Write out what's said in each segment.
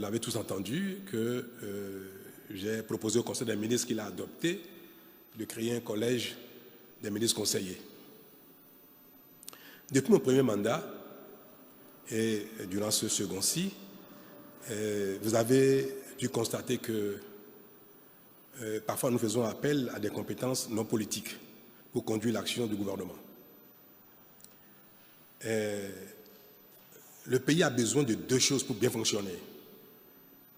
avez tous entendu que j'ai proposé au Conseil des ministres qu'il a adopté de créer un collège des ministres conseillers. Depuis mon premier mandat et durant ce second-ci, vous avez dû constater que parfois nous faisons appel à des compétences non politiques pour conduire l'action du gouvernement. Le pays a besoin de deux choses pour bien fonctionner.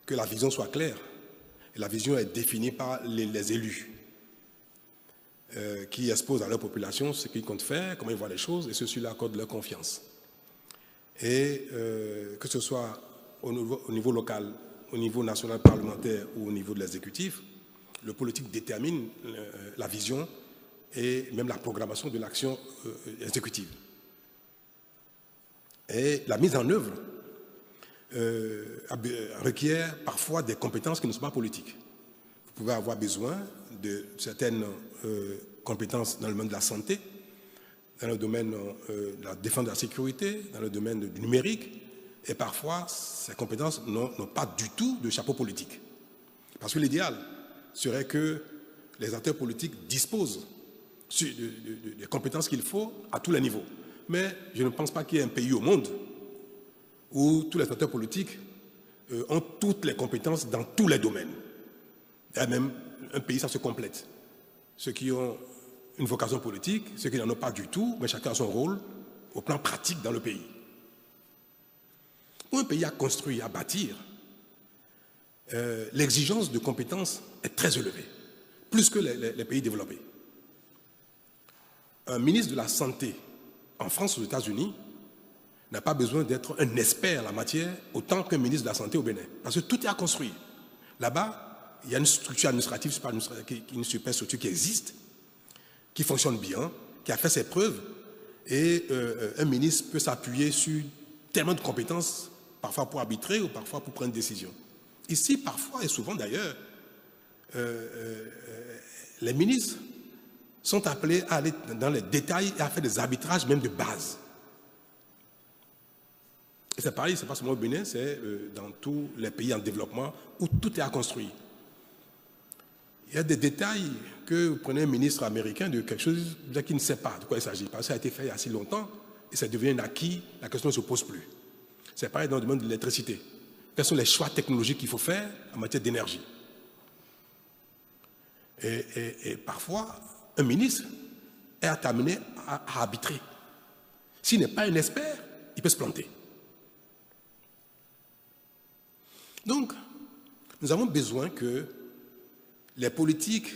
Que la vision soit claire. Et la vision est définie par les élus qui exposent à leur population ce qu'ils comptent faire, comment ils voient les choses, et ceux-ci leur accordent leur confiance. Et que ce soit au niveau local, au niveau national parlementaire ou au niveau de l'exécutif, le politique détermine la vision et même la programmation de l'action exécutive. Et la mise en œuvre requiert parfois des compétences qui ne sont pas politiques. Vous pouvez avoir besoin de certaines compétences dans le domaine de la santé, dans le domaine de la défense de la sécurité, dans le domaine du numérique, et parfois ces compétences n'ont pas du tout de chapeau politique. Parce que l'idéal serait que les acteurs politiques disposent des compétences qu'il faut à tous les niveaux. Mais je ne pense pas qu'il y ait un pays au monde où tous les acteurs politiques ont toutes les compétences dans tous les domaines. Et même un pays, ça se complète. Ceux qui ont une vocation politique, ceux qui n'en ont pas du tout, mais chacun a son rôle au plan pratique dans le pays. Pour un pays à construire, à bâtir, l'exigence de compétences est très élevée, plus que les pays développés. Un ministre de la Santé en France ou aux États-Unis n'a pas besoin d'être un expert en la matière autant qu'un ministre de la Santé au Bénin. Parce que tout est à construire. Là-bas, il y a une structure administrative, une superstructure qui existe, qui fonctionne bien, qui a fait ses preuves, et un ministre peut s'appuyer sur tellement de compétences, parfois pour arbitrer ou parfois pour prendre une décision. Ici, parfois et souvent d'ailleurs, les ministres sont appelés à aller dans les détails et à faire des arbitrages même de base. Et c'est pareil, ce n'est pas seulement au Bénin, c'est dans tous les pays en développement où tout est à construire. Il y a des détails que vous prenez un ministre américain de quelque chose qui ne sait pas de quoi il s'agit. Parce que ça a été fait il y a si longtemps et ça devient un acquis, la question ne se pose plus. C'est pareil dans le domaine de l'électricité. Quels sont les choix technologiques qu'il faut faire en matière d'énergie? Et parfois, un ministre est amené à arbitrer. S'il n'est pas un expert, il peut se planter. Donc, nous avons besoin que les politiques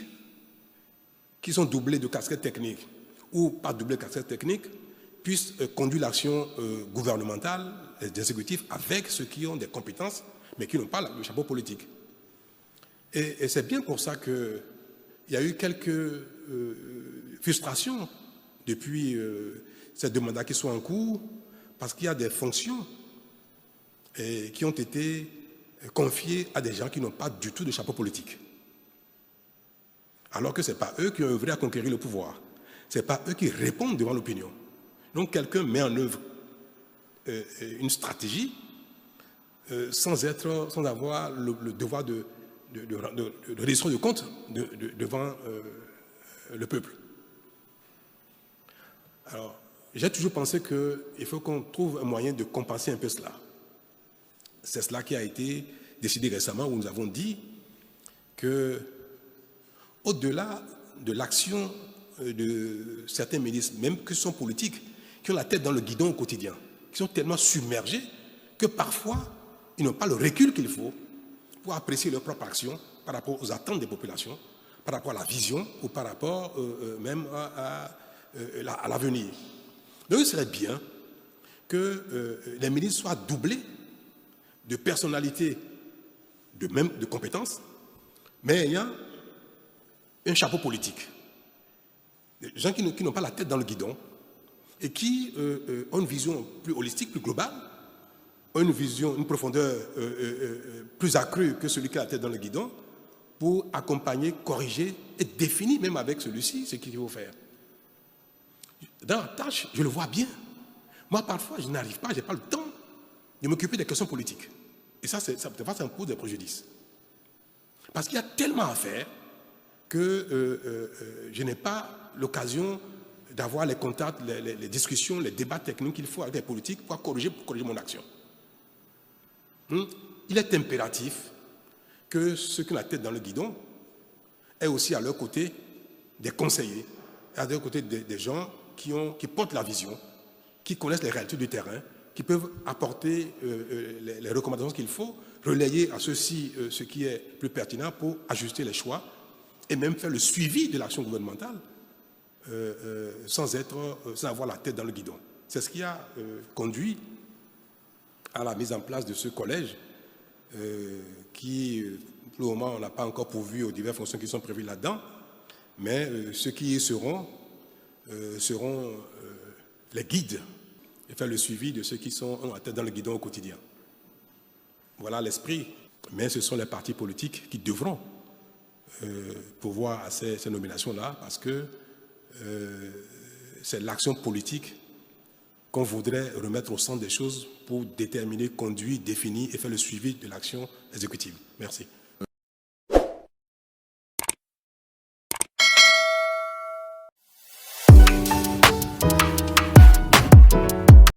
qui sont doublées de casquettes techniques ou pas doublées de casquettes techniques puissent conduire l'action gouvernementale, des exécutifs, avec ceux qui ont des compétences, mais qui n'ont pas le chapeau politique. Et c'est bien pour ça qu'il y a eu quelques frustrations depuis ces deux mandats qui sont en cours, parce qu'il y a des fonctions qui ont été confiées à des gens qui n'ont pas du tout de chapeau politique. Alors que ce n'est pas eux qui ont œuvré à conquérir le pouvoir. Ce n'est pas eux qui répondent devant l'opinion. Donc quelqu'un met en œuvre une stratégie sans avoir le devoir de reddition de compte devant le peuple. Alors, j'ai toujours pensé qu'il faut qu'on trouve un moyen de compenser un peu cela. C'est cela qui a été décidé récemment, où nous avons dit que, au-delà de l'action de certains ministres, même que sont politiques, qui ont la tête dans le guidon au quotidien, qui sont tellement submergés que parfois, ils n'ont pas le recul qu'il faut pour apprécier leur propre action par rapport aux attentes des populations, par rapport à la vision ou par rapport même à l'avenir. Donc il serait bien que les ministres soient doublés de personnalités, de compétences, mais ayant un chapeau politique. Des gens qui n'ont pas la tête dans le guidon et qui ont une vision plus holistique, plus globale, ont une vision, une profondeur plus accrue que celui qui a la tête dans le guidon, pour accompagner, corriger et définir même avec celui-ci ce qu'il faut faire. Dans la tâche, je le vois bien. Moi, parfois, je n'arrive pas, je n'ai pas le temps de m'occuper des questions politiques. Et ça me pose des préjudices. Parce qu'il y a tellement à faire que je n'ai pas l'occasion d'avoir les contacts, les discussions, les débats techniques qu'il faut avec les politiques pour corriger mon action. Il est impératif que ceux qui ont la tête dans le guidon aient aussi à leur côté des conseillers, à leur côté des gens qui portent la vision, qui connaissent les réalités du terrain, qui peuvent apporter les recommandations qu'il faut, relayer à ceux-ci ce qui est plus pertinent pour ajuster les choix et même faire le suivi de l'action gouvernementale sans avoir la tête dans le guidon. C'est ce qui a conduit à la mise en place de ce collège qui, pour le moment, on n'a pas encore pourvu aux diverses fonctions qui sont prévues là-dedans, mais ceux qui y seront les guides et faire le suivi de ceux qui sont à tête dans le guidon au quotidien. Voilà l'esprit, mais ce sont les partis politiques qui devront pourvoir à ces nominations-là parce que c'est l'action politique qu'on voudrait remettre au centre des choses pour déterminer, conduire, définir et faire le suivi de l'action exécutive. Merci.